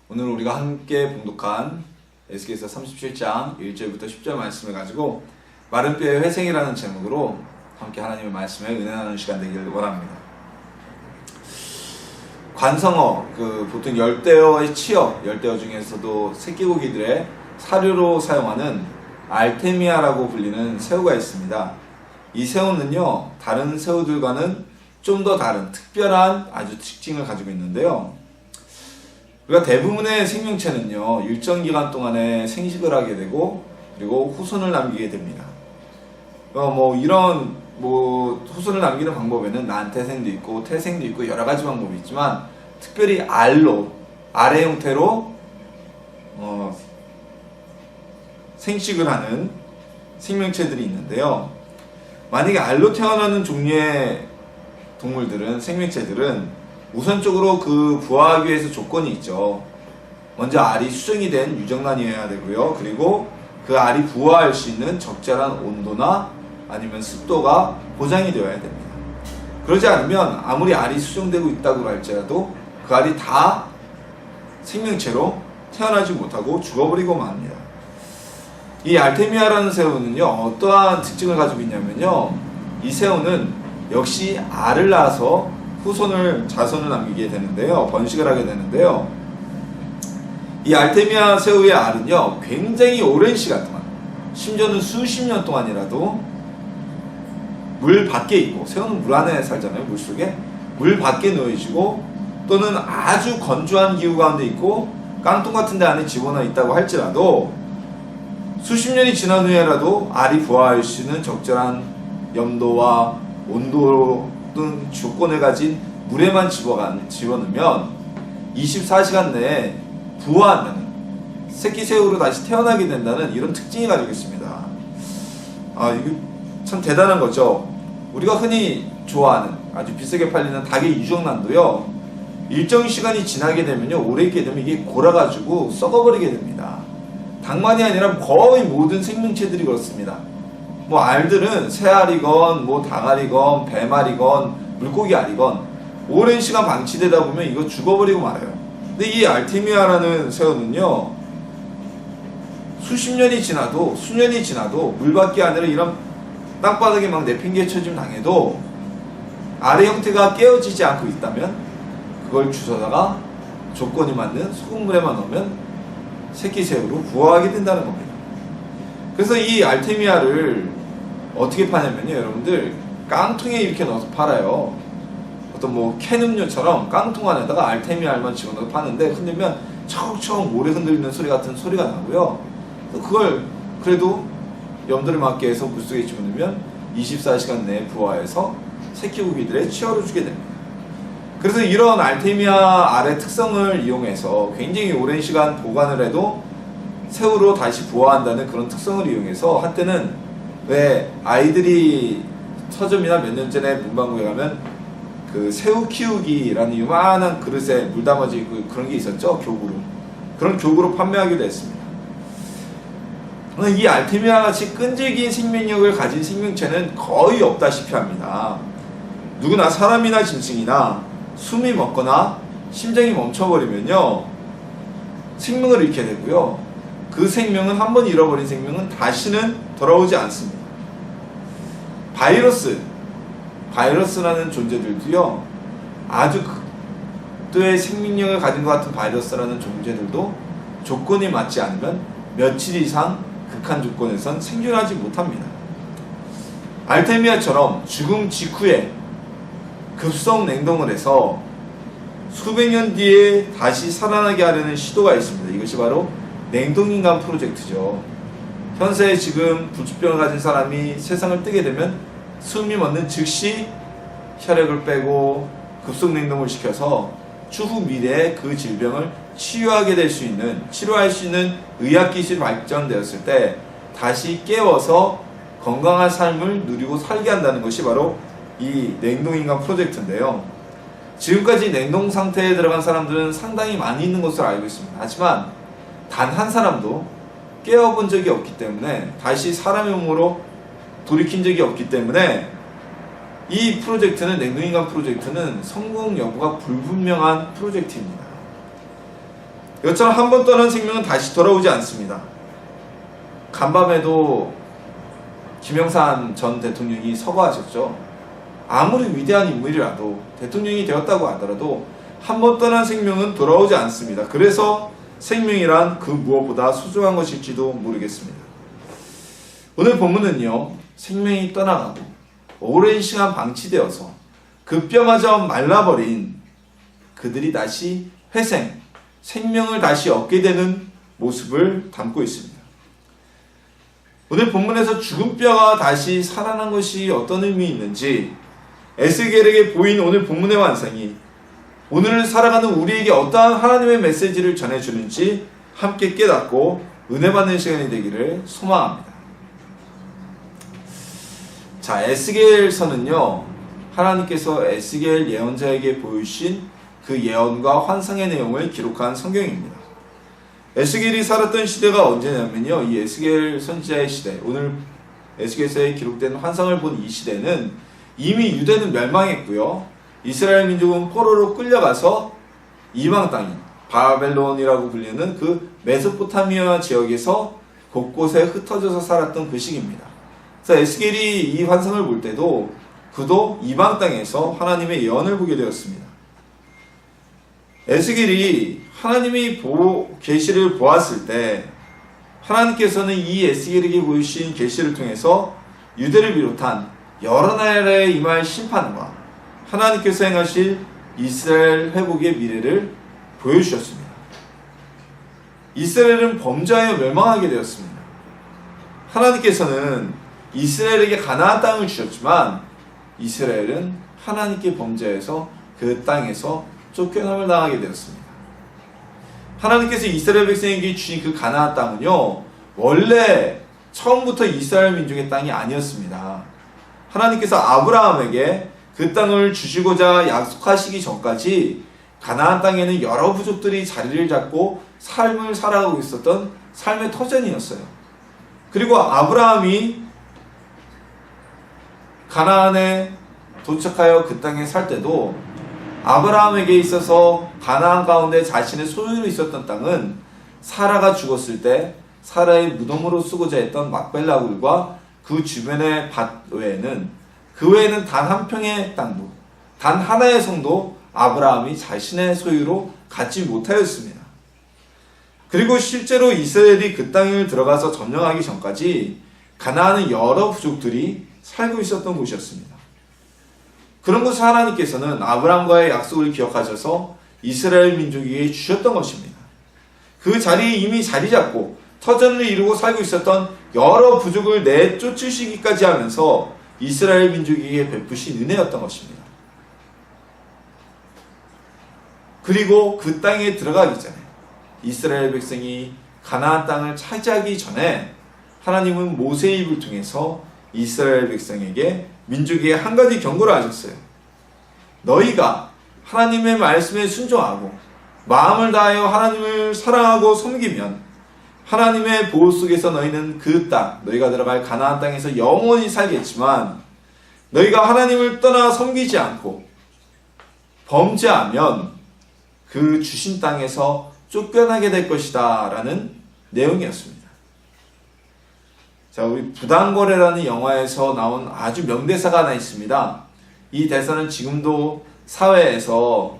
오늘 우리가 함께 봉독한 에스겔서 37장 1절부터 10절 말씀을 가지고 마른 뼈의 회생이라는 제목으로 함께 하나님의 말씀에 은혜 나누는 시간 되기를 원합니다. 관성어, 보통 열대어의 치어, 열대어 중에서도 새끼고기들의 사료로 사용하는 알테미아라고 불리는 새우가 있습니다. 이 새우는요, 다른 새우들과는 좀 더 다른 특별한 아주 특징을 가지고 있는데요. 우리가 대부분의 생명체는요, 일정 기간 동안에 생식을 하게 되고, 그리고 후손을 남기게 됩니다. 이런 후손을 남기는 방법에는 난태생도 있고, 태생도 있고, 여러 가지 방법이 있지만, 특별히 알의 형태로, 생식을 하는 생명체들이 있는데요. 만약에 알로 태어나는 종류의 동물들은, 생명체들은 우선적으로 부화하기 위해서 조건이 있죠. 먼저 알이 수정이 된 유정란이어야 되고요. 그리고 그 알이 부화할 수 있는 적절한 온도나 아니면 습도가 보장이 되어야 됩니다. 그러지 않으면 아무리 알이 수정되고 있다고 할지라도 그 알이 다 생명체로 태어나지 못하고 죽어버리고 맙니다. 이 알테미아라는 새우는요, 어떠한 특징을 가지고 있냐면요, 이 새우는 역시 알을 낳아서 자손을 남기게 되는데요, 번식을 하게 되는데요, 이 알테미아 새우의 알은요, 굉장히 오랜 시간 동안, 심지어는 수십 년 동안이라도 물 밖에 있고, 새우는 물 안에 살잖아요, 물 속에. 물 밖에 놓여지고, 또는 아주 건조한 기후 가운데 있고, 깡통 같은 데 안에 집어넣어 있다고 할지라도 수십 년이 지난 후에라도 알이 부화할 수 있는 적절한 염도와 온도 등 조건을 가진 물에만 집어넣으면 24시간 내에 부화한다는, 새끼 새우로 다시 태어나게 된다는 이런 특징이 가지고 있습니다. 이거 참 대단한 거죠. 우리가 흔히 좋아하는, 아주 비싸게 팔리는 닭의 유정란도요, 일정 시간이 지나게 되면요, 오래 있게 되면 이게 골아가지고 썩어버리게 됩니다. 닭만이 아니라 거의 모든 생명체들이 그렇습니다. 알들은 새알이건 닭알이건 뱀알이건 물고기 알이건 오랜 시간 방치되다 보면 이거 죽어버리고 말아요. 근데 이 알테미아라는 새우는요, 수년이 지나도 물밖에 아니라 이런 땅바닥에 막 내팽개쳐짐 당해도 알의 형태가 깨어지지 않고 있다면 그걸 주워다가 조건이 맞는 소금물에만 넣으면 새끼 새우로 부화하게 된다는 겁니다. 그래서 이 알테미아를 어떻게 파냐면요, 여러분들, 깡통에 이렇게 넣어서 팔아요. 어떤 캔 음료처럼 깡통 안에다가 알테미아 알만 집어넣어서 파는데, 흔들면 척척 오래 흔들리는 소리 같은 소리가 나고요. 그걸 그래도 염도를 맞게 해서 물속에 집어넣으면 24시간 내에 부화해서 새끼고기들의 치어를 주게 됩니다. 그래서 이런 알테미아 알의 특성을 이용해서 굉장히 오랜 시간 보관을 해도 새우로 다시 부화한다는 그런 특성을 이용해서 한때는, 왜 아이들이 서점이나 몇 년 전에 문방구에 가면 새우 키우기라는 요만한 그릇에 물 담아져 있고 그런 게 있었죠, 교구로. 그런 교구로 판매하기도 했습니다. 이 알테미아 같이 끈질긴 생명력을 가진 생명체는 거의 없다시피 합니다. 누구나 사람이나 짐승이나 숨이 멎거나 심장이 멈춰버리면요, 생명을 잃게 되고요, 그 생명은 한번 잃어버린 생명은 다시는 돌아오지 않습니다. 바이러스라는 존재들도요, 아주 극도의 생명력을 가진 것 같은 바이러스라는 존재들도 조건이 맞지 않으면 며칠 이상 극한 조건에선 생존하지 못합니다. 알테미아처럼 죽음 직후에 급성 냉동을 해서 수백 년 뒤에 다시 살아나게 하려는 시도가 있습니다. 이것이 바로 냉동인간 프로젝트죠. 현재 지금 불치병을 가진 사람이 세상을 뜨게 되면 숨이 멎는 즉시 혈액을 빼고 급속 냉동을 시켜서 추후 미래에 그 질병을 치료할 수 있는 의학기술이 발전되었을 때 다시 깨워서 건강한 삶을 누리고 살게 한다는 것이 바로 이 냉동인간 프로젝트인데요. 지금까지 냉동 상태에 들어간 사람들은 상당히 많이 있는 것으로 알고 있습니다. 하지만 단 한 사람도 깨어본 적이 없기 때문에, 다시 사람의 몸으로 돌이킨 적이 없기 때문에 이 프로젝트는, 냉동인간 프로젝트는 성공 여부가 불분명한 프로젝트입니다. 이것처럼 한 번 떠난 생명은 다시 돌아오지 않습니다. 간밤에도 김영삼 전 대통령이 서거하셨죠. 아무리 위대한 인물이라도 대통령이 되었다고 하더라도 한 번 떠난 생명은 돌아오지 않습니다. 그래서 생명이란 그 무엇보다 소중한 것일지도 모르겠습니다. 오늘 본문은요, 생명이 떠나가고 오랜 시간 방치되어서 그 뼈마저 말라버린 그들이 다시 회생, 생명을 다시 얻게 되는 모습을 담고 있습니다. 오늘 본문에서 죽은 뼈가 다시 살아난 것이 어떤 의미 있는지 에스겔에게 보인 오늘 본문의 완성이 오늘을 살아가는 우리에게 어떠한 하나님의 메시지를 전해주는지 함께 깨닫고 은혜 받는 시간이 되기를 소망합니다. 자, 에스겔서는요, 하나님께서 에스겔 예언자에게 보이신 그 예언과 환상의 내용을 기록한 성경입니다. 에스겔이 살았던 시대가 언제냐면요, 이 에스겔 선지자의 시대, 오늘 에스겔서에 기록된 환상을 본 이 시대는 이미 유대는 멸망했고요, 이스라엘 민족은 포로로 끌려가서 이방 땅인 바벨론이라고 불리는 그 메소포타미아 지역에서 곳곳에 흩어져서 살았던 그 시기입니다. 그래서 에스겔이 이 환상을 볼 때도 그도 이방 땅에서 하나님의 예언을 보게 되었습니다. 에스겔이 하나님이 계시를 보았을 때 하나님께서는 이 에스겔에게 보이신 계시를 통해서 유대를 비롯한 여러 나라에 임할 심판과 하나님께서 행하실 이스라엘 회복의 미래를 보여주셨습니다. 이스라엘은 범죄하여 멸망하게 되었습니다. 하나님께서는 이스라엘에게 가나안 땅을 주셨지만 이스라엘은 하나님께 범죄해서 그 땅에서 쫓겨남을 당하게 되었습니다. 하나님께서 이스라엘 백성에게 주신 그 가나안 땅은요, 원래 처음부터 이스라엘 민족의 땅이 아니었습니다. 하나님께서 아브라함에게 그 땅을 주시고자 약속하시기 전까지 가나안 땅에는 여러 부족들이 자리를 잡고 삶을 살아가고 있었던 삶의 터전이었어요. 그리고 아브라함이 가나안에 도착하여 그 땅에 살 때도 아브라함에게 있어서 가나안 가운데 자신의 소유로 있었던 땅은 사라가 죽었을 때 사라의 무덤으로 쓰고자 했던 막벨라 굴과 그 주변의 밭 외에는 단 한 평의 땅도, 단 하나의 성도 아브라함이 자신의 소유로 갖지 못하였습니다. 그리고 실제로 이스라엘이 그 땅을 들어가서 점령하기 전까지 가나안은 여러 부족들이 살고 있었던 곳이었습니다. 그런 곳을 하나님께서는 아브라함과의 약속을 기억하셔서 이스라엘 민족에게 주셨던 것입니다. 그 자리에 이미 자리 잡고 터전을 이루고 살고 있었던 여러 부족을 내쫓으시기까지 하면서 이스라엘 민족에게 베푸신 은혜였던 것입니다. 그리고 그 땅에 들어가기 전에 이스라엘 백성이 가나안 땅을 차지하기 전에 하나님은 모세의 입을 통해서 이스라엘 백성에게 민족에게 한 가지 경고를 하셨어요. 너희가 하나님의 말씀에 순종하고 마음을 다하여 하나님을 사랑하고 섬기면 하나님의 보호 속에서 너희는 그 땅, 너희가 들어갈 가나안 땅에서 영원히 살겠지만 너희가 하나님을 떠나 섬기지 않고 범죄하면 그 주신 땅에서 쫓겨나게 될 것이다 라는 내용이었습니다. 자, 우리 부당거래라는 영화에서 나온 아주 명대사가 하나 있습니다. 이 대사는 지금도 사회에서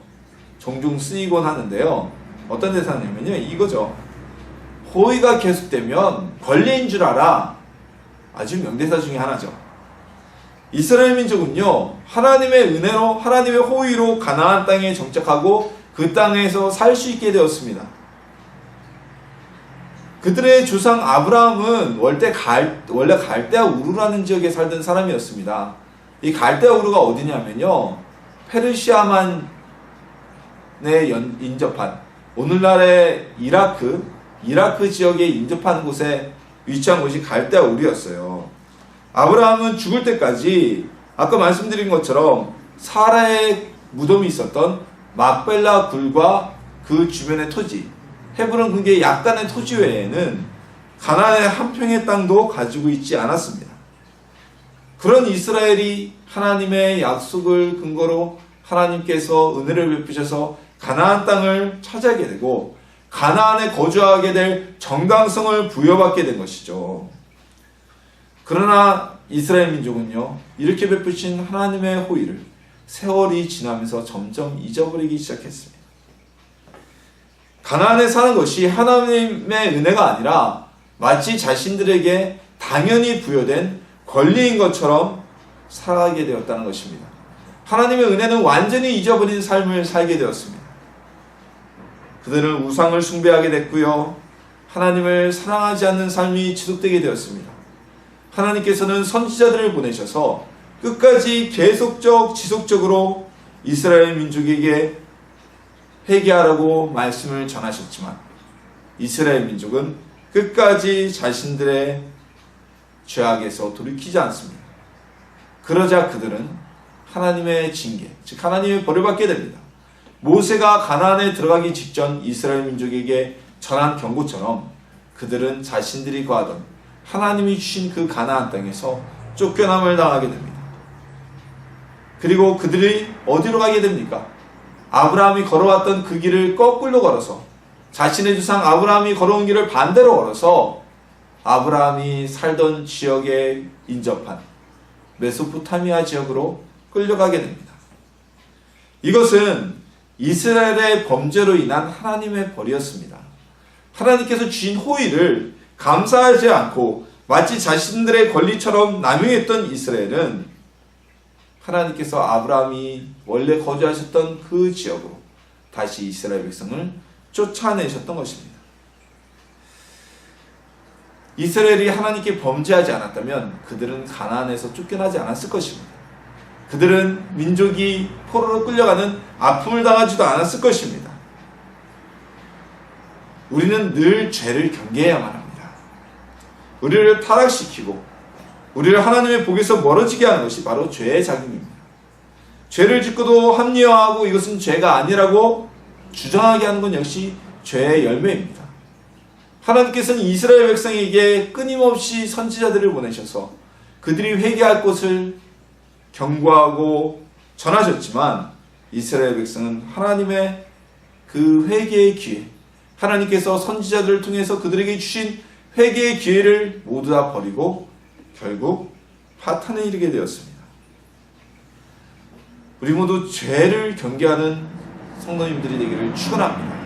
종종 쓰이곤 하는데요. 어떤 대사냐면요, 이거죠. 호의가 계속되면 권리인 줄 알아. 아주 명대사 중에 하나죠. 이스라엘 민족은요, 하나님의 은혜로, 하나님의 호의로 가나안 땅에 정착하고 그 땅에서 살 수 있게 되었습니다. 그들의 조상 아브라함은 원래 갈대아 우르라는 지역에 살던 사람이었습니다. 이 갈대아 우르가 어디냐면요, 페르시아만에 인접한 오늘날의 이라크 지역에 인접한 곳에 위치한 곳이 갈대아 우르였어요. 아브라함은 죽을 때까지 아까 말씀드린 것처럼 사라의 무덤이 있었던 막벨라 굴과 그 주변의 토지, 헤브론 근교의 약간의 토지 외에는 가나안의 한 평의 땅도 가지고 있지 않았습니다. 그런 이스라엘이 하나님의 약속을 근거로 하나님께서 은혜를 베푸셔서 가나안 땅을 차지하게 되고 가나안에 거주하게 될 정당성을 부여받게 된 것이죠. 그러나 이스라엘 민족은요, 이렇게 베푸신 하나님의 호의를 세월이 지나면서 점점 잊어버리기 시작했습니다. 가나안에 사는 것이 하나님의 은혜가 아니라 마치 자신들에게 당연히 부여된 권리인 것처럼 살아가게 되었다는 것입니다. 하나님의 은혜는 완전히 잊어버린 삶을 살게 되었습니다. 그들은 우상을 숭배하게 됐고요, 하나님을 사랑하지 않는 삶이 지속되게 되었습니다. 하나님께서는 선지자들을 보내셔서 끝까지 지속적으로 이스라엘 민족에게 회개하라고 말씀을 전하셨지만 이스라엘 민족은 끝까지 자신들의 죄악에서 돌이키지 않습니다. 그러자 그들은 하나님의 징계, 즉 하나님의 벌을 받게 됩니다. 모세가 가나안에 들어가기 직전 이스라엘 민족에게 전한 경고처럼 그들은 자신들이 거하던 하나님이 주신 그 가나안 땅에서 쫓겨남을 당하게 됩니다. 그리고 그들이 어디로 가게 됩니까? 아브라함이 걸어왔던 그 길을 거꾸로 걸어서, 자신의 조상 아브라함이 걸어온 길을 반대로 걸어서 아브라함이 살던 지역에 인접한 메소포타미아 지역으로 끌려가게 됩니다. 이것은 이스라엘의 범죄로 인한 하나님의 벌이었습니다. 하나님께서 주신 호의를 감사하지 않고 마치 자신들의 권리처럼 남용했던 이스라엘은 하나님께서 아브라함이 원래 거주하셨던 그 지역으로 다시 이스라엘 백성을 쫓아내셨던 것입니다. 이스라엘이 하나님께 범죄하지 않았다면 그들은 가나안에서 쫓겨나지 않았을 것입니다. 그들은 민족이 포로로 끌려가는 아픔을 당하지도 않았을 것입니다. 우리는 늘 죄를 경계해야만 합니다. 우리를 타락시키고 우리를 하나님의 복에서 멀어지게 하는 것이 바로 죄의 작용입니다. 죄를 짓고도 합리화하고 이것은 죄가 아니라고 주장하게 하는 건 역시 죄의 열매입니다. 하나님께서는 이스라엘 백성에게 끊임없이 선지자들을 보내셔서 그들이 회개할 것을 경고하고 전하셨지만 이스라엘 백성은 하나님의 그 회개의 기회, 하나님께서 선지자들을 통해서 그들에게 주신 회개의 기회를 모두 다 버리고 결국 파탄에 이르게 되었습니다. 우리 모두 죄를 경계하는 성도님들이 되기를 축원합니다.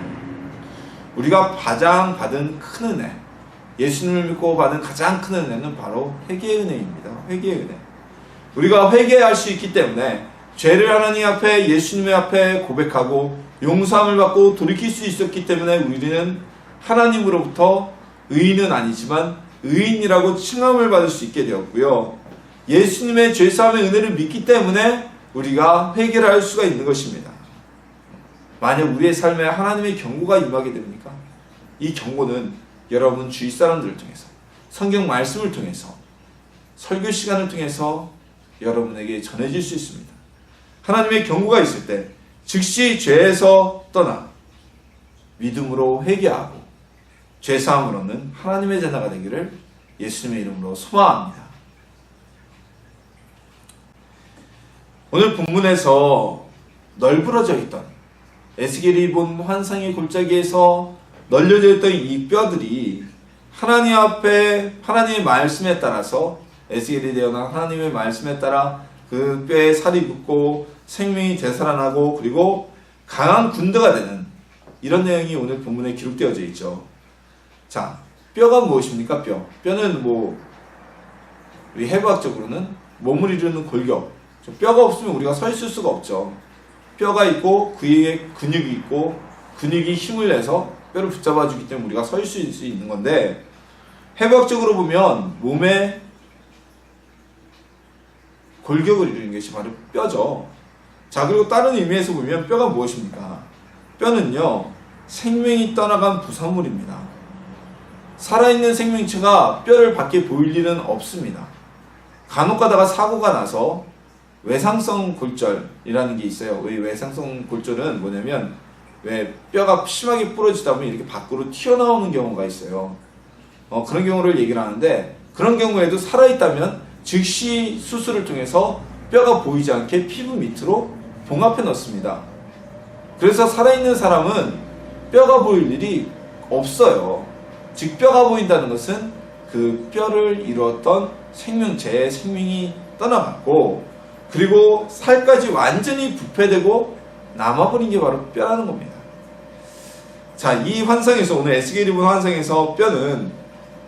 우리가 가장 받은 큰 은혜, 예수님을 믿고 받은 가장 큰 은혜는 바로 회개의 은혜입니다. 회개의 은혜. 우리가 회개할 수 있기 때문에 죄를 하나님 앞에, 예수님의 앞에 고백하고 용서함을 받고 돌이킬 수 있었기 때문에 우리는 하나님으로부터 의인은 아니지만 의인이라고 칭함을 받을 수 있게 되었고요. 예수님의 죄사함의 은혜를 믿기 때문에 우리가 회개를 할 수가 있는 것입니다. 만약 우리의 삶에 하나님의 경고가 임하게 됩니까? 이 경고는 여러분 주위 사람들을 통해서, 성경 말씀을 통해서, 설교 시간을 통해서 여러분에게 전해질 수 있습니다. 하나님의 경고가 있을 때 즉시 죄에서 떠나 믿음으로 회개하고 죄사함을 얻는 하나님의 자녀가 되기를 예수님의 이름으로 소망합니다. 오늘 본문에서 널브러져 있던, 에스겔이 본 환상의 골짜기에서 널려져 있던 이 뼈들이 하나님 앞에, 하나님의 말씀에 따라서, 에스겔이 되어난 하나님의 말씀에 따라 그 뼈에 살이 붙고 생명이 되살아나고 그리고 강한 군대가 되는, 이런 내용이 오늘 본문에 기록되어져 있죠. 자, 뼈가 무엇입니까? 뼈는 우리 해부학적으로는 몸을 이루는 골격. 뼈가 없으면 우리가 서 있을 수가 없죠. 뼈가 있고 그에 근육이 있고 근육이 힘을 내서 뼈를 붙잡아 주기 때문에 우리가 서 있을 수 있는 건데, 해부학적으로 보면 몸에 골격을 이루는 것이 바로 뼈죠. 자, 그리고 다른 의미에서 보면 뼈가 무엇입니까? 뼈는요, 생명이 떠나간 부산물입니다. 살아있는 생명체가 뼈를 밖에 보일 일은 없습니다. 간혹 가다가 사고가 나서 외상성 골절이라는 게 있어요. 이 외상성 골절은 뭐냐면, 왜 뼈가 심하게 부러지다 보면 이렇게 밖으로 튀어나오는 경우가 있어요. 그런 경우를 얘기를 하는데, 그런 경우에도 살아있다면 즉시 수술을 통해서 뼈가 보이지 않게 피부 밑으로 봉합해 넣습니다. 그래서 살아있는 사람은 뼈가 보일 일이 없어요. 즉 뼈가 보인다는 것은 그 뼈를 이루었던 생명체의 생명이 떠나갔고, 그리고 살까지 완전히 부패되고 남아버린 게 바로 뼈라는 겁니다. 자, 이 환상에서, 오늘 에스겔이 본 환상에서 뼈는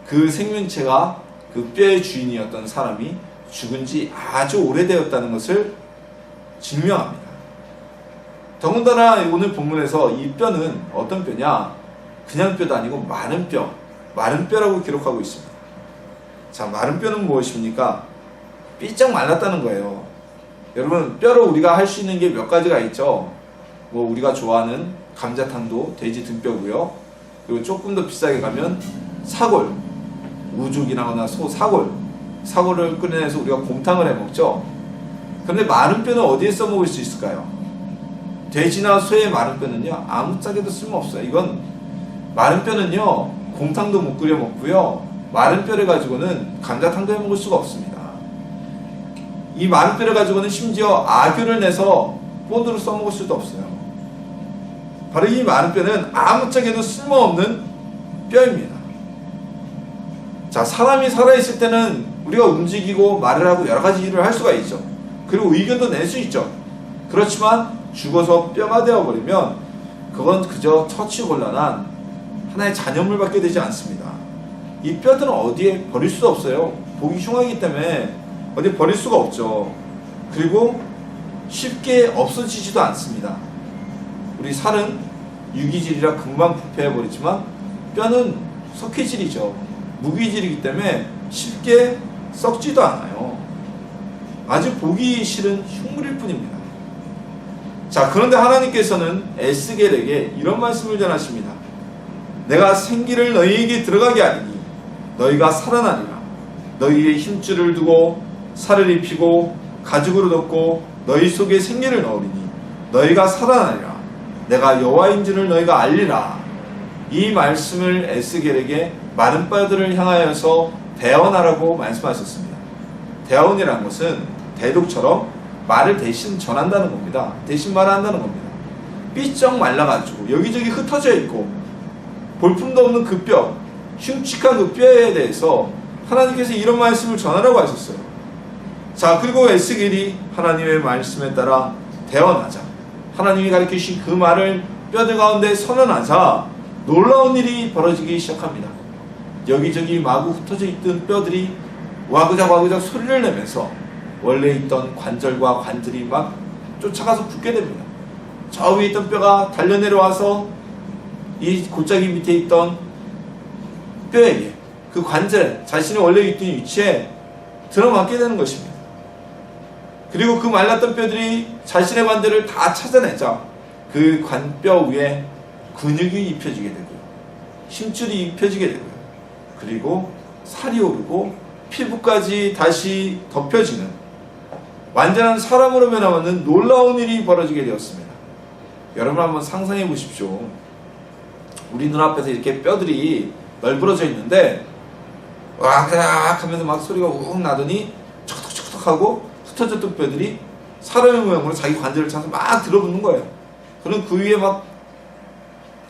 그 생명체가 그 뼈의 주인이었던 사람이 죽은 지 아주 오래되었다는 것을 증명합니다. 더군다나 오늘 본문에서 이 뼈는 어떤 뼈냐? 그냥 뼈도 아니고 마른 뼈, 마른 뼈라고 기록하고 있습니다. 자, 마른 뼈는 무엇입니까? 삐쩍 말랐다는 거예요. 여러분, 뼈로 우리가 할 수 있는 게 몇 가지가 있죠. 뭐 우리가 좋아하는 감자탕도 돼지 등뼈고요. 그리고 조금 더 비싸게 가면 사골, 우죽이나 소 사골을 끓여내서 우리가 곰탕을 해 먹죠. 그런데 마른 뼈는 어디에 써먹을 수 있을까요? 돼지나 소의 마른 뼈는요, 아무짝에도 쓸모없어요. 이건 마른 뼈는요, 곰탕도 못 끓여 먹고요, 마른 뼈를 가지고는 감자탕도 해 먹을 수가 없습니다. 이 마른 뼈를 가지고는 심지어 아귀를 내서 본드로 써먹을 수도 없어요. 바로 이 마른 뼈는 아무짝에도 쓸모없는 뼈입니다. 자, 사람이 살아있을 때는 우리가 움직이고 말을 하고 여러 가지 일을 할 수가 있죠. 그리고 의견도 낼 수 있죠. 그렇지만 죽어서 뼈가 되어버리면 그건 그저 처치곤란한 하나의 잔여물밖에 되지 않습니다. 이 뼈들은 어디에 버릴 수도 없어요. 보기 흉하기 때문에 어디 버릴 수가 없죠. 그리고 쉽게 없어지지도 않습니다. 우리 살은 유기질이라 금방 부패해버리지만 뼈는 석회질이죠. 무기질이기 때문에 쉽게 썩지도 않아요. 아주 보기 싫은 흉물일 뿐입니다. 자, 그런데 하나님께서는 에스겔에게 이런 말씀을 전하십니다. 내가 생기를 너희에게 들어가게 하리니 너희가 살아나리라. 너희의 힘줄을 두고 살을 입히고 가죽으로 덮고 너희 속에 생기를 넣으리니 너희가 살아나리라. 내가 여호와인 줄을 너희가 알리라. 이 말씀을 에스겔에게 마른 뼈들을 향하여서 대언하라고 말씀하셨습니다. 대언이라는 것은 대독처럼 말을 대신 전한다는 겁니다. 대신 말한다는 겁니다. 삐쩍 말라가지고 여기저기 흩어져 있고 볼품도 없는 그 뼈, 흉측한 그 뼈에 대해서 하나님께서 이런 말씀을 전하라고 하셨어요. 자, 그리고 에스겔이 하나님의 말씀에 따라 대언하자, 하나님이 가르치신 그 말을 뼈들 가운데 선언하자 놀라운 일이 벌어지기 시작합니다. 여기저기 마구 흩어져 있던 뼈들이 와그작 소리를 내면서 원래 있던 관절과 관들이 막 쫓아가서 붙게 됩니다. 저 위에 있던 뼈가 달려내려와서 이 골짜기 밑에 있던 뼈에게, 그 관절, 자신이 원래 있던 위치에 들어맞게 되는 것입니다. 그리고 그 말랐던 뼈들이 자신의 관절을 다 찾아내자 그 관뼈 위에 근육이 입혀지게 되고요, 힘줄이 입혀지게 되고요, 그리고 살이 오르고 피부까지 다시 덮여지는 완전한 사람으로 변화하는 놀라운 일이 벌어지게 되었습니다. 여러분 한번 상상해 보십시오. 우리 눈앞에서 이렇게 뼈들이 널브러져 있는데 와그락 하면서 막 소리가 욱 나더니 척척척척 하고 흩어졌던 뼈들이 사람의 모양으로 자기 관절을 차서 막 들어붙는 거예요. 그럼 그 위에 막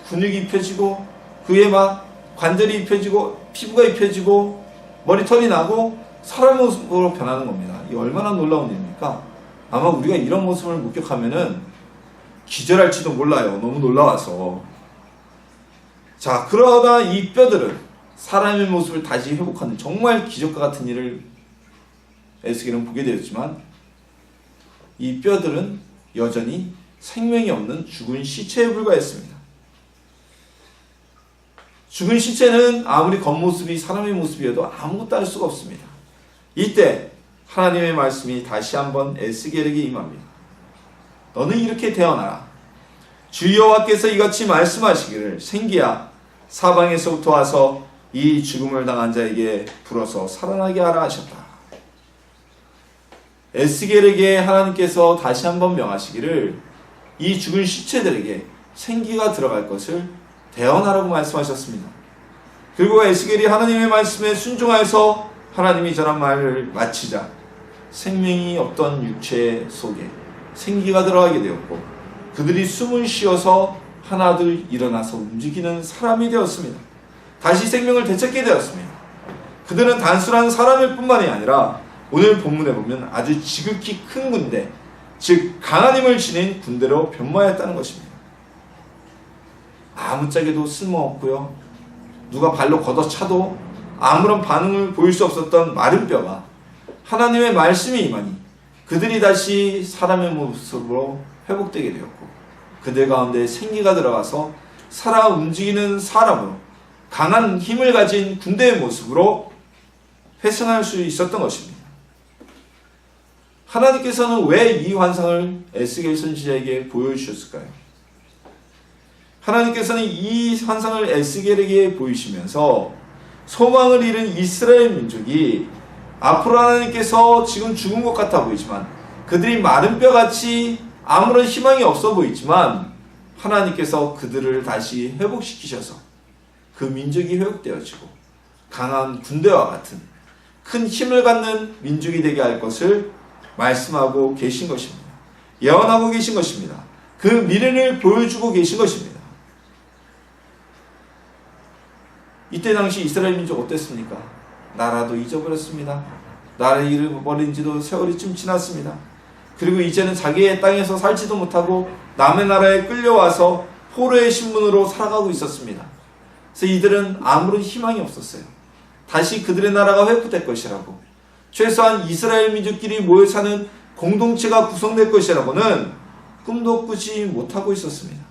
근육이 입혀지고 그 위에 막 관절이 입혀지고 피부가 입혀지고 머리털이 나고 사람의 모습으로 변하는 겁니다. 이 얼마나 놀라운 일입니까? 아마 우리가 이런 모습을 목격하면은 기절할지도 몰라요. 너무 놀라워서. 자, 그러다 이 뼈들은 사람의 모습을 다시 회복하는 정말 기적과 같은 일을 에스겔은 보게 되었지만, 이 뼈들은 여전히 생명이 없는 죽은 시체에 불과했습니다. 죽은 시체는 아무리 겉모습이 사람의 모습이어도 아무것도 할 수가 없습니다. 이때 하나님의 말씀이 다시 한번 에스겔에게 임합니다. 너는 이렇게 대언하라. 주 여호와께서 이같이 말씀하시기를, 생기야 사방에서부터 와서 이 죽음을 당한 자에게 불어서 살아나게 하라 하셨다. 에스겔에게 하나님께서 다시 한번 명하시기를, 이 죽은 시체들에게 생기가 들어갈 것을 대언하라고 말씀하셨습니다. 그리고 에스겔이 하나님의 말씀에 순종하여서 하나님이 전한 말을 마치자 생명이 없던 육체 속에 생기가 들어가게 되었고, 그들이 숨을 쉬어서 하나둘 일어나서 움직이는 사람이 되었습니다. 다시 생명을 되찾게 되었습니다. 그들은 단순한 사람일 뿐만이 아니라 오늘 본문에 보면 아주 지극히 큰 군대, 즉 강한 힘을 지닌 군대로 변모하였다는 것입니다. 아무짝에도 쓸모없고요, 누가 발로 걷어차도 아무런 반응을 보일 수 없었던 마른 뼈가 하나님의 말씀이 임하니 그들이 다시 사람의 모습으로 회복되게 되었고, 그들 가운데 생기가 들어가서 살아 움직이는 사람으로 강한 힘을 가진 군대의 모습으로 회생할 수 있었던 것입니다. 하나님께서는 왜 이 환상을 에스겔 선지자에게 보여주셨을까요? 하나님께서는 이 환상을 에스겔에게 보이시면서 소망을 잃은 이스라엘 민족이 앞으로 하나님께서 지금 죽은 것 같아 보이지만, 그들이 마른 뼈같이 아무런 희망이 없어 보이지만 하나님께서 그들을 다시 회복시키셔서 그 민족이 회복되어지고 강한 군대와 같은 큰 힘을 갖는 민족이 되게 할 것을 말씀하고 계신 것입니다. 예언하고 계신 것입니다. 그 미래를 보여주고 계신 것입니다. 이때 당시 이스라엘 민족 어땠습니까? 나라도 잊어버렸습니다. 나라를 잃어버린 지도 세월이 좀 지났습니다. 그리고 이제는 자기의 땅에서 살지도 못하고 남의 나라에 끌려와서 포로의 신분으로 살아가고 있었습니다. 그래서 이들은 아무런 희망이 없었어요. 다시 그들의 나라가 회복될 것이라고, 최소한 이스라엘 민족끼리 모여 사는 공동체가 구성될 것이라고는 꿈도 꾸지 못하고 있었습니다.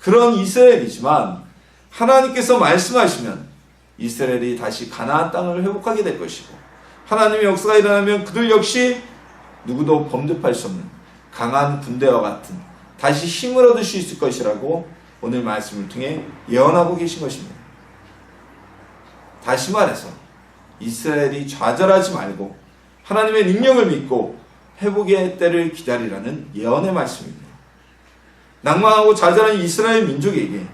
그런 이스라엘이지만 하나님께서 말씀하시면 이스라엘이 다시 가나안 땅을 회복하게 될 것이고, 하나님의 역사가 일어나면 그들 역시 누구도 범접할 수 없는 강한 군대와 같은 다시 힘을 얻을 수 있을 것이라고 오늘 말씀을 통해 예언하고 계신 것입니다. 다시 말해서 이스라엘이 좌절하지 말고 하나님의 능력을 믿고 회복의 때를 기다리라는 예언의 말씀입니다. 낭망하고 좌절한 이스라엘 민족에게,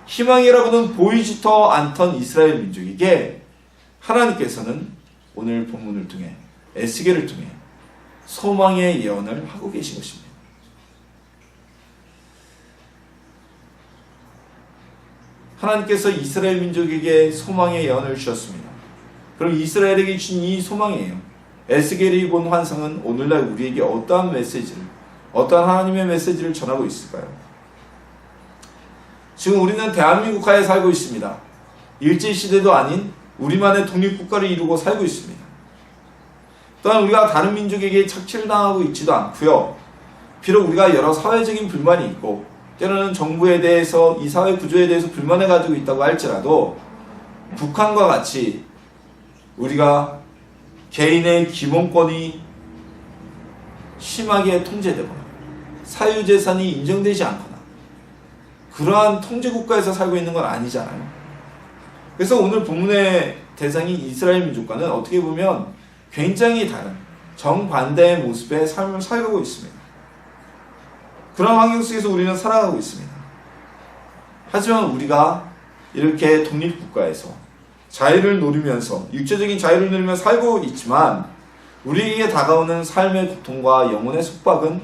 희망이라고는 보이지도 않던 이스라엘 민족에게 하나님께서는 오늘 본문을 통해, 에스겔을 통해 소망의 예언을 하고 계신 것입니다. 하나님께서 이스라엘 민족에게 소망의 예언을 주셨습니다. 그럼 이스라엘에게 주신 이 소망이에요. 에스겔이 본 환상은 오늘날 우리에게 어떠한 메시지를, 어떠한 하나님의 메시지를 전하고 있을까요? 지금 우리는 대한민국 하에 살고 있습니다. 일제시대도 아닌 우리만의 독립국가를 이루고 살고 있습니다. 또한 우리가 다른 민족에게 착취를 당하고 있지도 않고요. 비록 우리가 여러 사회적인 불만이 있고 때로는 정부에 대해서, 이 사회 구조에 대해서 불만을 가지고 있다고 할지라도 북한과 같이 우리가 개인의 기본권이 심하게 통제되거나 사유재산이 인정되지 않거나 그러한 통제국가에서 살고 있는 건 아니잖아요. 그래서 오늘 본문의 대상이 이스라엘 민족과는 어떻게 보면 굉장히 다른 정반대의 모습의 삶을 살고 있습니다. 그런 환경 속에서 우리는 살아가고 있습니다. 하지만 우리가 이렇게 독립국가에서 자유를 누리면서, 육체적인 자유를 누리면서 살고 있지만 우리에게 다가오는 삶의 고통과 영혼의 속박은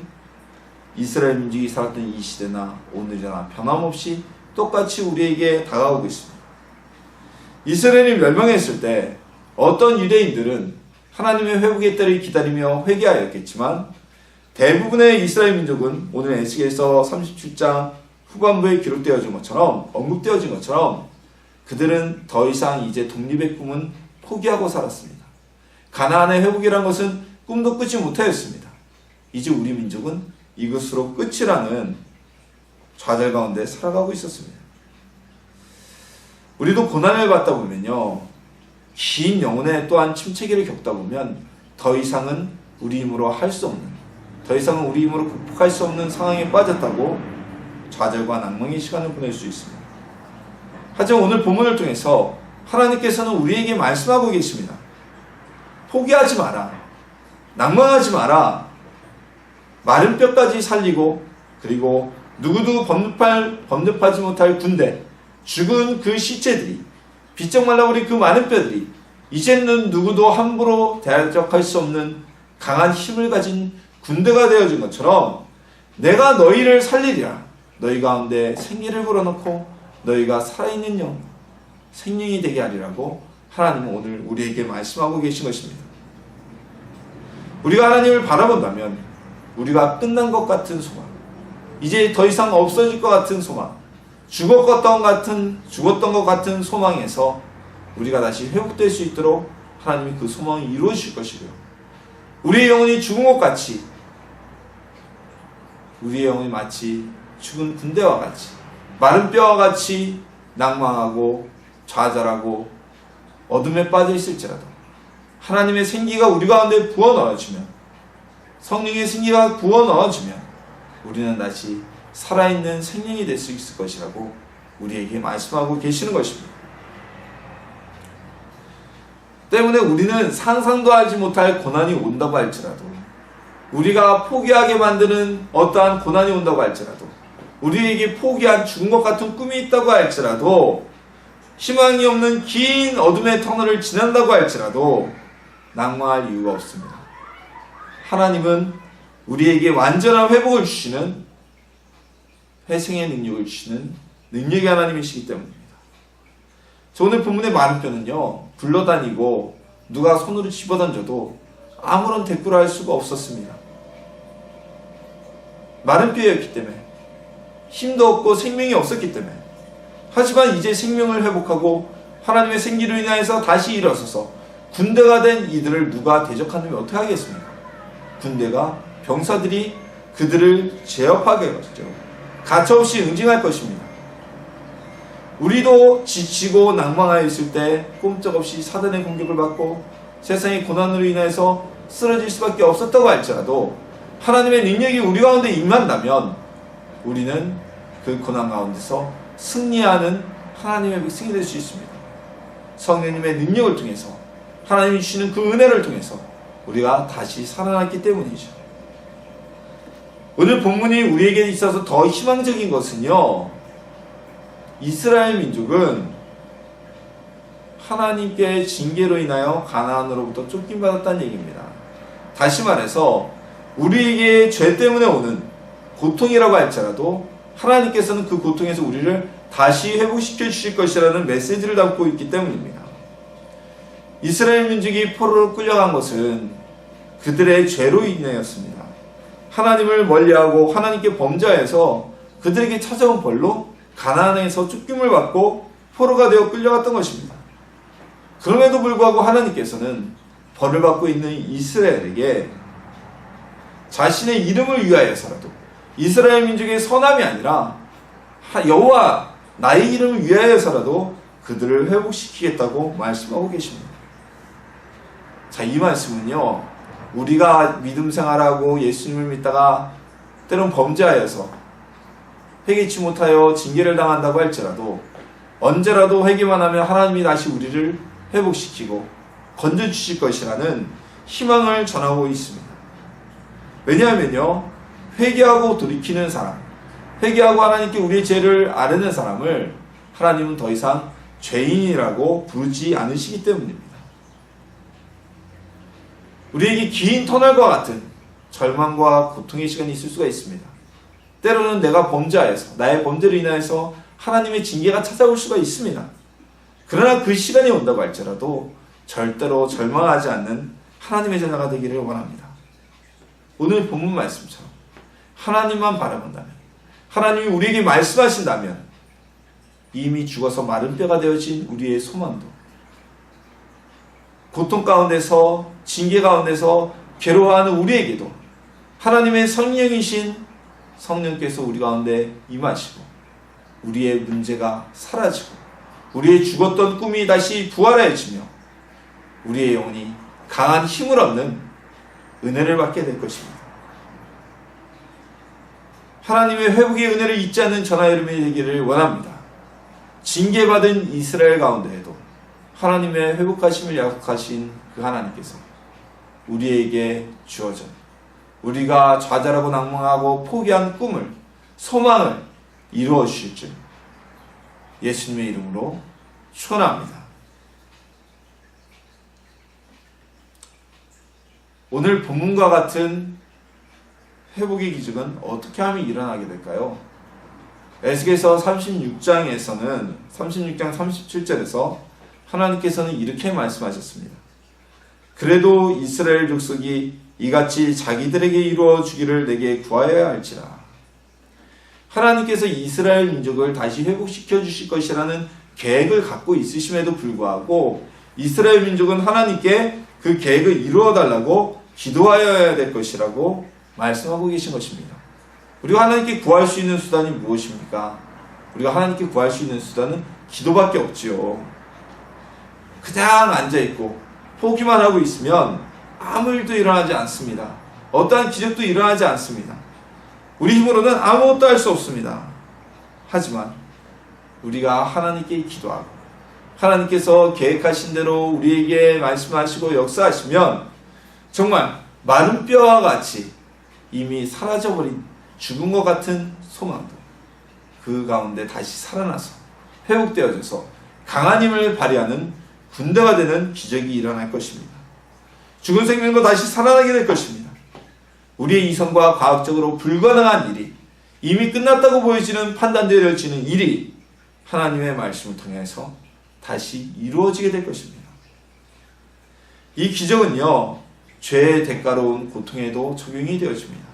이스라엘 민족이 살았던 이 시대나 오늘이나 변함없이 똑같이 우리에게 다가오고 있습니다. 이스라엘이 멸망했을 때 어떤 유대인들은 하나님의 회복의 때를 기다리며 회개하였겠지만, 대부분의 이스라엘 민족은 오늘 에스겔서 37장 후반부에 기록되어진 것처럼, 언급되어진 것처럼 그들은 더 이상 이제 독립의 꿈은 포기하고 살았습니다. 가나안의 회복이란 것은 꿈도 꾸지 못하였습니다. 이제 우리 민족은 이것으로 끝이라는 좌절 가운데 살아가고 있었습니다. 우리도 고난을 받다 보면요, 긴 영혼의 또한 침체기를 겪다 보면 더 이상은 우리 힘으로 할 수 없는, 더 이상은 우리 힘으로 극복할 수 없는 상황에 빠졌다고 좌절과 낭망의 시간을 보낼 수 있습니다. 하지만 오늘 본문을 통해서 하나님께서는 우리에게 말씀하고 계십니다. 포기하지 마라. 낭망하지 마라. 마른 뼈까지 살리고, 그리고 누구도 범접하지 못할 군대, 죽은 그 시체들이, 비쩍 말라버린 그 많은 뼈들이 이제는 누구도 함부로 대적할 수 없는 강한 힘을 가진 군대가 되어진 것처럼 내가 너희를 살리리라. 너희 가운데 생기를 불어넣고 너희가 살아있는 영, 생명이 되게 하리라고 하나님은 오늘 우리에게 말씀하고 계신 것입니다. 우리가 하나님을 바라본다면 우리가 끝난 것 같은 소망, 이제 더 이상 없어질 것 같은 소망, 죽었던 것 같은 소망에서 우리가 다시 회복될 수 있도록 하나님이 그 소망을 이루어주실 것이고요. 우리의 영혼이 죽은 것 같이, 우리의 영혼이 마치 죽은 군대와 같이, 마른 뼈와 같이 낭망하고 좌절하고 어둠에 빠져 있을지라도 하나님의 생기가 우리 가운데 부어 넣어지면, 성령의 생기가 부어 넣어지면 우리는 다시 살아있는 생명이 될 수 있을 것이라고 우리에게 말씀하고 계시는 것입니다. 때문에 우리는 상상도 하지 못할 고난이 온다고 할지라도, 우리가 포기하게 만드는 어떠한 고난이 온다고 할지라도, 우리에게 포기한 죽은 것 같은 꿈이 있다고 할지라도, 희망이 없는 긴 어둠의 터널을 지난다고 할지라도 낭망할 이유가 없습니다. 하나님은 우리에게 완전한 회복을 주시는, 회생의 능력을 주시는 능력의 하나님이시기 때문입니다. 저 오늘 본문의 마른 뼈는요, 굴러다니고 누가 손으로 집어던져도 아무런 대꾸를 할 수가 없었습니다. 마른 뼈였기 때문에, 힘도 없고 생명이 없었기 때문에, 하지만 이제 생명을 회복하고 하나님의 생기로 인하여서 다시 일어서서 군대가 된 이들을 누가 대적하면 어떻게 하겠습니까? 군대가, 병사들이 그들을 제압하게 하겠죠. 가차없이 응징할 것입니다. 우리도 지치고 낭망하여 있을 때 꼼짝없이 사단의 공격을 받고 세상의 고난으로 인해서 쓰러질 수밖에 없었다고 할지라도 하나님의 능력이 우리 가운데 임한다면 우리는 그 고난 가운데서 승리하는 하나님의 백성이 될 수 있습니다. 성령님의 능력을 통해서, 하나님이 주시는 그 은혜를 통해서 우리가 다시 살아났기 때문이죠. 오늘 본문이 우리에게 있어서 더 희망적인 것은요, 이스라엘 민족은 하나님께의 징계로 인하여 가나안으로부터 쫓김받았다는 얘기입니다. 다시 말해서 우리에게 죄 때문에 오는 고통이라고 할지라도 하나님께서는 그 고통에서 우리를 다시 회복시켜 주실 것이라는 메시지를 담고 있기 때문입니다. 이스라엘 민족이 포로로 끌려간 것은 그들의 죄로 인하였습니다. 하나님을 멀리하고 하나님께 범죄해서 그들에게 찾아온 벌로 가나안에서 쫓김을 받고 포로가 되어 끌려갔던 것입니다. 그럼에도 불구하고 하나님께서는 벌을 받고 있는 이스라엘에게 자신의 이름을 위하여서라도, 이스라엘 민족의 선함이 아니라 여호와 나의 이름을 위하여서라도 그들을 회복시키겠다고 말씀하고 계십니다. 자, 이 말씀은요, 우리가 믿음 생활하고 예수님을 믿다가 때론 범죄하여서 회개치 못하여 징계를 당한다고 할지라도 언제라도 회개만 하면 하나님이 다시 우리를 회복시키고 건져주실 것이라는 희망을 전하고 있습니다. 왜냐하면요, 회개하고 돌이키는 사람, 회개하고 하나님께 우리의 죄를 아뢰는 사람을 하나님은 더 이상 죄인이라고 부르지 않으시기 때문입니다. 우리에게 긴 터널과 같은 절망과 고통의 시간이 있을 수가 있습니다. 때로는 내가 범죄하여서, 나의 범죄로 인하여서 하나님의 징계가 찾아올 수가 있습니다. 그러나 그 시간이 온다고 할지라도 절대로 절망하지 않는 하나님의 자녀가 되기를 원합니다. 오늘 본문 말씀처럼 하나님만 바라본다면, 하나님이 우리에게 말씀하신다면 이미 죽어서 마른 뼈가 되어진 우리의 소망도, 고통 가운데서, 징계 가운데서 괴로워하는 우리에게도 하나님의 성령이신 성령께서 우리 가운데 임하시고 우리의 문제가 사라지고 우리의 죽었던 꿈이 다시 부활해지며 우리의 영혼이 강한 힘을 얻는 은혜를 받게 될 것입니다. 하나님의 회복의 은혜를 잊지 않는 저나 여러분이 되기를 원합니다. 징계받은 이스라엘 가운데에도 하나님의 회복하심을 약속하신 그 하나님께서 우리에게 주어진, 우리가 좌절하고 낭망하고 포기한 꿈을, 소망을 이루어 주실 줄 예수님의 이름으로 축원합니다. 오늘 본문과 같은 회복의 기적은 어떻게 하면 일어나게 될까요? 에스겔서 36장에서는 36장 37절에서 하나님께서는 이렇게 말씀하셨습니다. 그래도 이스라엘 족속이 이같이 자기들에게 이루어 주기를 내게 구하여야 할지라. 하나님께서 이스라엘 민족을 다시 회복시켜 주실 것이라는 계획을 갖고 있으심에도 불구하고 이스라엘 민족은 하나님께 그 계획을 이루어 달라고 기도하여야 될 것이라고 말씀하고 계신 것입니다. 우리가 하나님께 구할 수 있는 수단이 무엇입니까? 우리가 하나님께 구할 수 있는 수단은 기도밖에 없지요. 그냥 앉아있고 포기만 하고 있으면 아무 일도 일어나지 않습니다. 어떠한 기적도 일어나지 않습니다. 우리 힘으로는 아무것도 할 수 없습니다. 하지만 우리가 하나님께 기도하고 하나님께서 계획하신 대로 우리에게 말씀하시고 역사하시면 정말 마른 뼈와 같이 이미 사라져버린 죽은 것 같은 소망도 그 가운데 다시 살아나서 회복되어져서 강한 힘을 발휘하는 군대가 되는 기적이 일어날 것입니다. 죽은 생명도 다시 살아나게 될 것입니다. 우리의 이성과 과학적으로 불가능한 일이 이미 끝났다고 보여지는 판단되어지는 일이 하나님의 말씀을 통해서 다시 이루어지게 될 것입니다. 이 기적은요, 죄의 대가로 온 고통에도 적용이 되어집니다.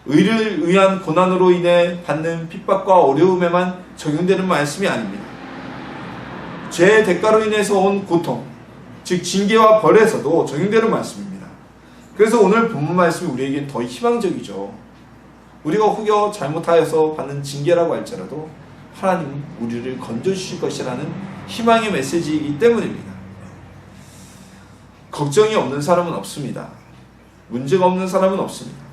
의를 위한 고난으로 인해 받는 핍박과 어려움에만 적용되는 말씀이 아닙니다. 죄의 대가로 인해서 온 고통, 즉 징계와 벌에서도 적용되는 말씀입니다. 그래서 오늘 본문 말씀이 우리에게 더 희망적이죠. 우리가 혹여 잘못하여서 받는 징계라고 할지라도 하나님은 우리를 건져주실 것이라는 희망의 메시지이기 때문입니다. 걱정이 없는 사람은 없습니다. 문제가 없는 사람은 없습니다.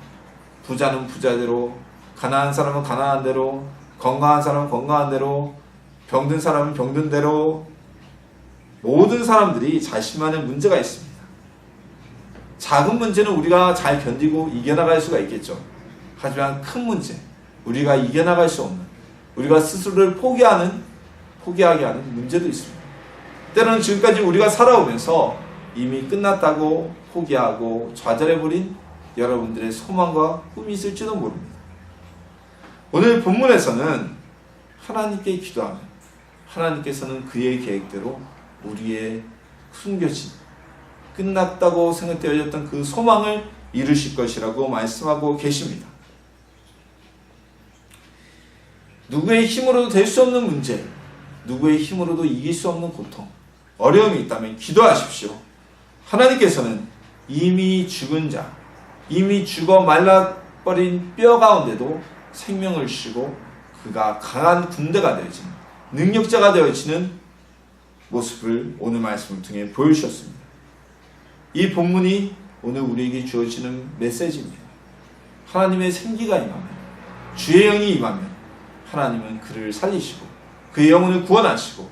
부자는 부자대로, 가난한 사람은 가난한 대로, 건강한 사람은 건강한 대로, 병든 사람은 병든 대로 모든 사람들이 자신만의 문제가 있습니다. 작은 문제는 우리가 잘 견디고 이겨나갈 수가 있겠죠. 하지만 큰 문제, 우리가 이겨나갈 수 없는, 우리가 스스로를 포기하게 하는 문제도 있습니다. 때로는 지금까지 우리가 살아오면서 이미 끝났다고 포기하고 좌절해버린 여러분들의 소망과 꿈이 있을지도 모릅니다. 오늘 본문에서는 하나님께 기도하면 하나님께서는 그의 계획대로 우리의 숨겨진 끝났다고 생각되어졌던 그 소망을 이루실 것이라고 말씀하고 계십니다. 누구의 힘으로도 될 수 없는 문제, 누구의 힘으로도 이길 수 없는 고통, 어려움이 있다면 기도하십시오. 하나님께서는 이미 죽은 자, 이미 죽어 말라버린 뼈 가운데도 생명을 주시고 그가 강한 군대가 되어지는, 능력자가 되어지는 모습을 오늘 말씀을 통해 보여주셨습니다. 이 본문이 오늘 우리에게 주어지는 메시지입니다. 하나님의 생기가 임하면, 주의 영이 임하면 하나님은 그를 살리시고 그의 영혼을 구원하시고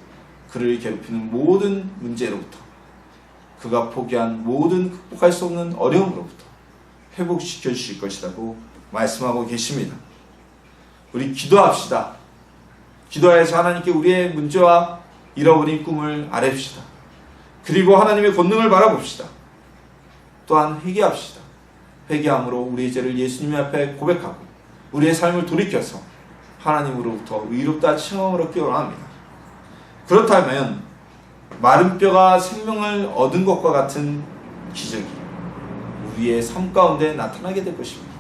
그를 괴롭히는 모든 문제로부터, 그가 포기한 모든 극복할 수 없는 어려움으로부터 회복시켜 주실 것이라고 말씀하고 계십니다. 우리 기도합시다. 기도하여서 하나님께 우리의 문제와 잃어버린 꿈을 아뢰봅시다. 그리고 하나님의 권능을 바라봅시다. 또한 회개합시다. 회개함으로 우리의 죄를 예수님 앞에 고백하고 우리의 삶을 돌이켜서 하나님으로부터 의롭다 칭함을 얻기 원합니다. 그렇다면 마른 뼈가 생명을 얻은 것과 같은 기적이 우리의 삶 가운데 나타나게 될 것입니다.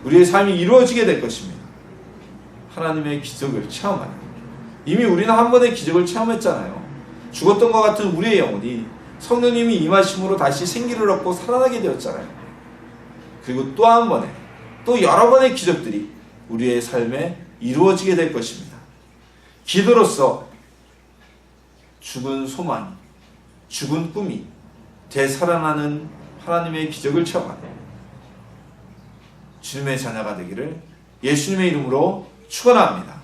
우리의 삶이 이루어지게 될 것입니다. 하나님의 기적을 체험하는, 이미 우리는 한 번의 기적을 체험했잖아요. 죽었던 것 같은 우리의 영혼이 성령님이 임하심으로 다시 생기를 얻고 살아나게 되었잖아요. 그리고 또 한 번의, 또 여러 번의 기적들이 우리의 삶에 이루어지게 될 것입니다. 기도로서 죽은 소망이, 죽은 꿈이 되살아나는 하나님의 기적을 체험하는 주님의 자녀가 되기를 예수님의 이름으로 축원합니다.